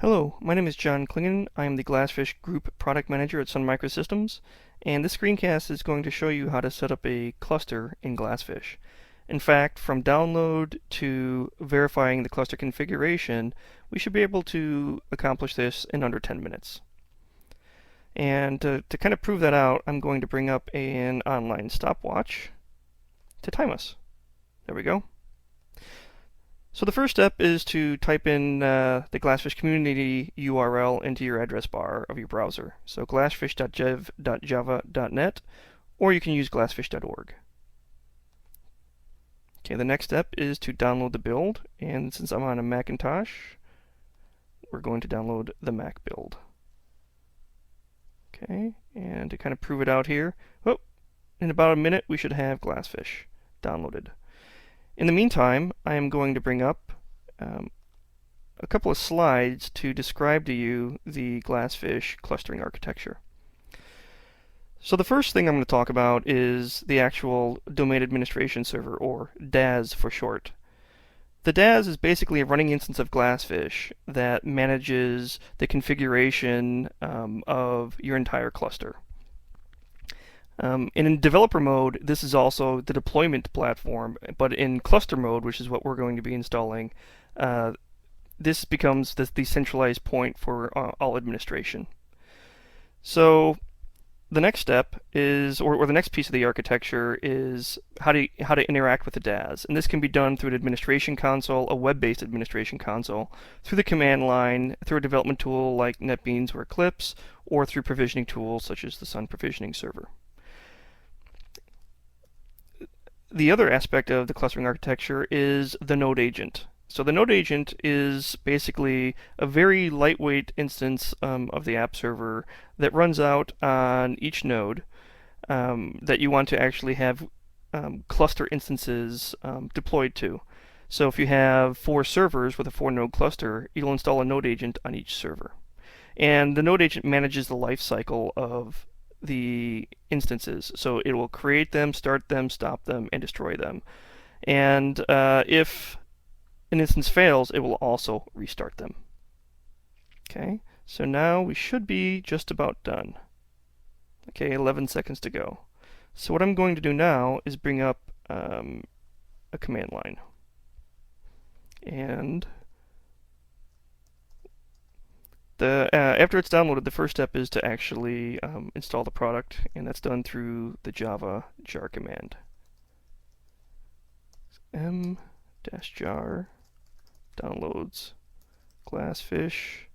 Hello, my name is John Klingen. I am the GlassFish Group Product Manager at Sun Microsystems, and this screencast is going to show you how to set up a cluster in GlassFish. In fact, from download to verifying the cluster configuration, we should be able to accomplish this in under 10 minutes. And to kind of prove that out, I'm going to bring up an online stopwatch to time us. There we go. So the first step is to type in the GlassFish community URL into your address bar of your browser. So glassfish.java.net, or you can use glassfish.org. Okay, the next step is to download the build, and since I'm on a Macintosh, we're going to download the Mac build. Okay, and to kind of prove it out here, in about a minute we should have GlassFish downloaded. In the meantime, I am going to bring up a couple of slides to describe to you the GlassFish clustering architecture. So the first thing I'm going to talk about is the actual domain administration server, or DAS for short. The DAS is basically a running instance of GlassFish that manages the configuration of your entire cluster. In developer mode, this is also the deployment platform, but in cluster mode, which is what we're going to be installing, this becomes the centralized point for all administration. So the next step is, or the next piece of the architecture is how to interact with the DAS, and this can be done through an administration console, a web-based administration console, through the command line, through a development tool like NetBeans or Eclipse, or through provisioning tools such as the Sun Provisioning Server. The other aspect of the clustering architecture is the node agent. So the node agent is basically a very lightweight instance of the app server that runs out on each node that you want to actually have cluster instances deployed to. So if you have 4 servers with a 4-node cluster, you'll install a node agent on each server. And the node agent manages the life cycle of the instances. So it will create them, start them, stop them, and destroy them. And if an instance fails, it will also restart them. Okay, so now we should be just about done. Okay, 11 seconds to go. So what I'm going to do now is bring up a command line. And after it's downloaded, the first step is to actually install the product, and that's done through the Java jar command. m-jar downloads GlassFish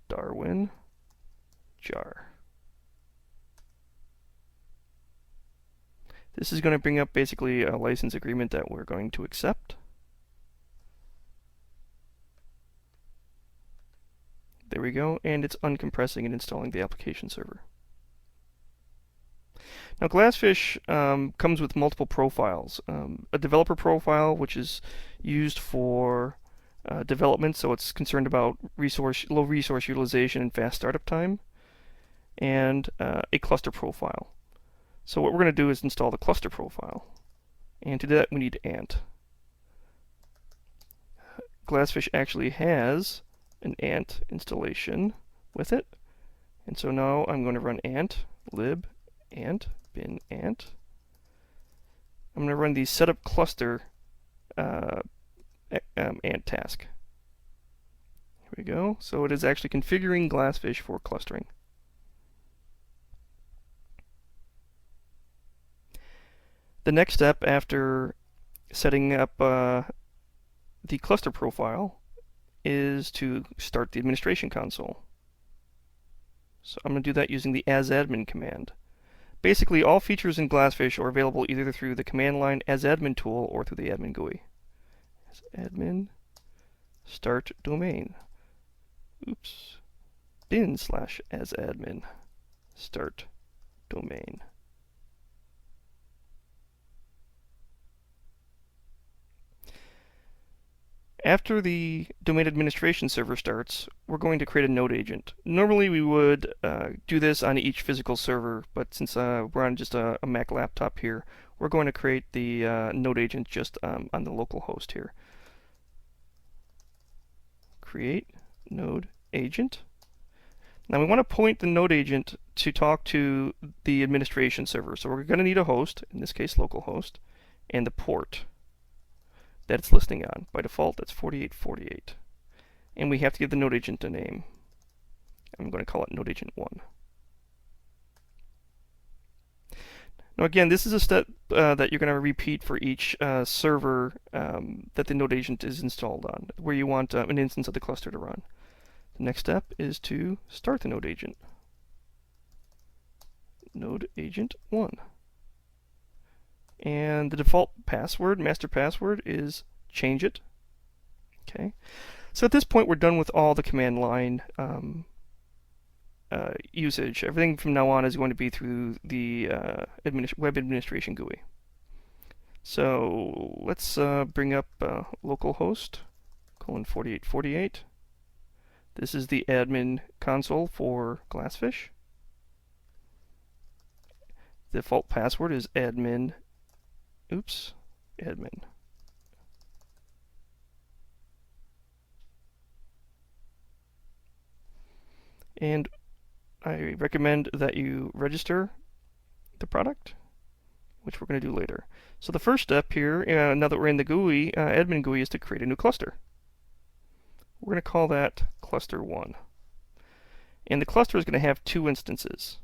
Darwin jar. This is going to bring up basically a license agreement that we're going to accept. There we go, and it's uncompressing and installing the application server. Now GlassFish comes with multiple profiles. A developer profile, which is used for development, so it's concerned about low resource utilization and fast startup time, and a cluster profile. So what we're going to do is install the cluster profile, and to do that we need ant. GlassFish actually has an ant installation with it, and so now I'm going to run ant lib ant bin ant. I'm going to run the setup cluster ant task. Here we go. So it is actually configuring GlassFish for clustering. The next step after setting up the cluster profile is to start the administration console. So I'm going to do that using the asadmin command. Basically, all features in GlassFish are available either through the command line asadmin tool or through the admin GUI. Asadmin start domain. Oops. bin/asadmin start domain. After the domain administration server starts, we're going to create a node agent. Normally we would do this on each physical server, but since we're on just a Mac laptop here, we're going to create the node agent just on the local host here. Create node agent. Now we want to point the node agent to talk to the administration server. So we're going to need a host, in this case localhost, and the port that it's listing on. By default, that's 4848. And we have to give the node agent a name. I'm going to call it node agent 1. Now again, this is a step that you're going to repeat for each server that the node agent is installed on, where you want an instance of the cluster to run. The next step is to start the node agent. Node agent 1. And the default password, master password, is change it. Okay. So at this point, we're done with all the command line usage. Everything from now on is going to be through the web administration GUI. So let's bring up localhost :4848. This is the admin console for GlassFish. The default password is admin. Admin. And I recommend that you register the product, which we're going to do later. So the first step here, now that we're in the GUI, admin GUI, is to create a new cluster. We're going to call that cluster 1. And the cluster is going to have 2 instances.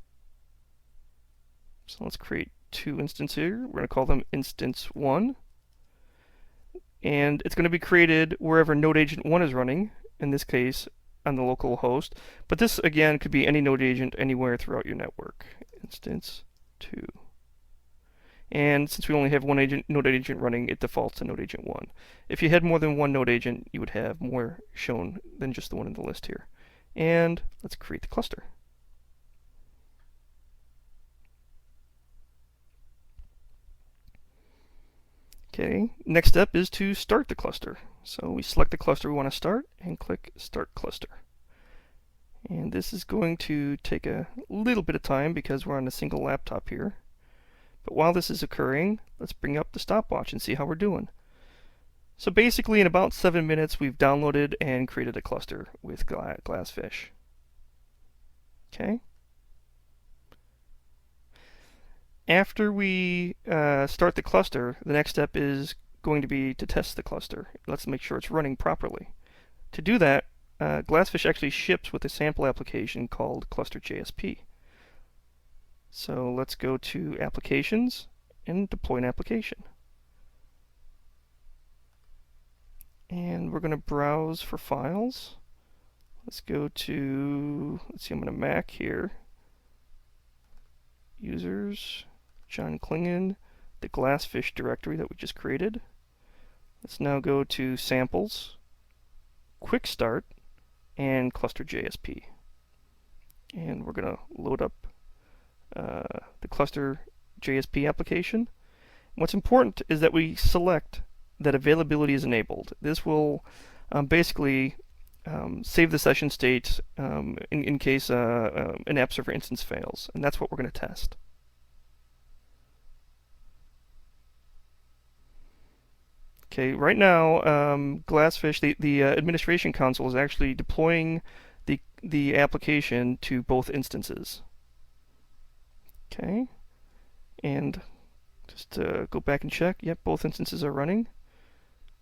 So let's create 2 instances here. We're going to call them instance 1. And it's going to be created wherever node agent 1 is running, in this case on the local host. But this, again, could be any node agent anywhere throughout your network. Instance 2. And since we only have one node agent running, it defaults to node agent 1. If you had more than one node agent, you would have more shown than just the one in the list here. And let's create the cluster. Okay, next step is to start the cluster. So we select the cluster we want to start and click Start Cluster. And this is going to take a little bit of time because we're on a single laptop here. But while this is occurring, let's bring up the stopwatch and see how we're doing. So basically, in about 7 minutes, we've downloaded and created a cluster with GlassFish. Okay. After we start the cluster, the next step is going to be to test the cluster. Let's make sure it's running properly. To do that, GlassFish actually ships with a sample application called cluster.jsp. So let's go to Applications and Deploy an Application. And we're going to browse for files. Let's go to, let's see, I'm on a Mac here. Users, John Klingon, the GlassFish directory that we just created. Let's now go to Samples, Quick Start, and Cluster.jsp. And we're going to load up the Cluster.jsp application. What's important is that we select that availability is enabled. This will basically save the session state in case an app server instance fails. And that's what we're going to test. Okay, right now, GlassFish, the administration console, is actually deploying the application to both instances. Okay, and just go back and check. Yep, both instances are running.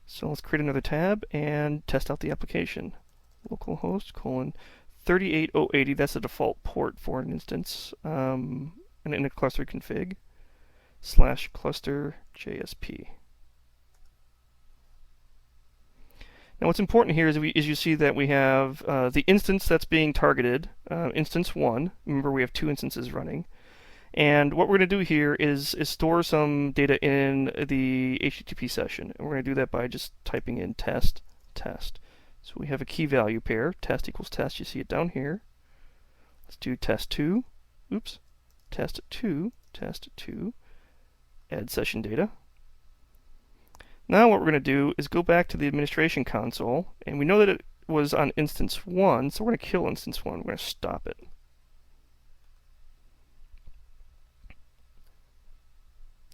So let's create another tab and test out the application. Localhost :38080. That's the default port for an instance, and in a cluster config /cluster.jsp. Now what's important here is you see that we have the instance that's being targeted, instance 1. Remember, we have 2 instances running. And what we're going to do here is store some data in the HTTP session. And we're going to do that by just typing in test. So we have a key value pair, test equals test. You see it down here. Let's do test2. Test2. Add session data. Now what we're going to do is go back to the administration console, and we know that it was on instance 1, so we're going to kill instance 1. We're going to stop it.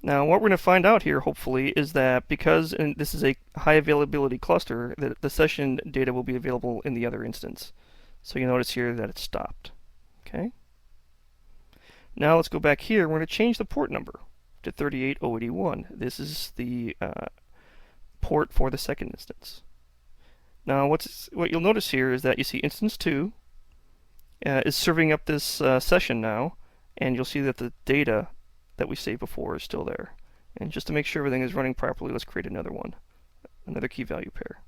Now, what we're going to find out here, hopefully, is that because this is a high availability cluster, that the session data will be available in the other instance. So you notice here that it's stopped. Okay. Now let's go back here. We're going to change the port number to 38081. This is the port for the second instance. Now, what you'll notice here is that you see instance 2 is serving up this session now, and you'll see that the data that we saved before is still there. And just to make sure everything is running properly, let's create another one, another key value pair.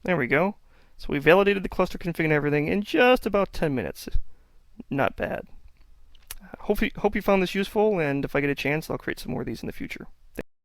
There we go. So we validated the cluster config and everything in just about 10 minutes. Not bad. Hope you found this useful, and if I get a chance, I'll create some more of these in the future.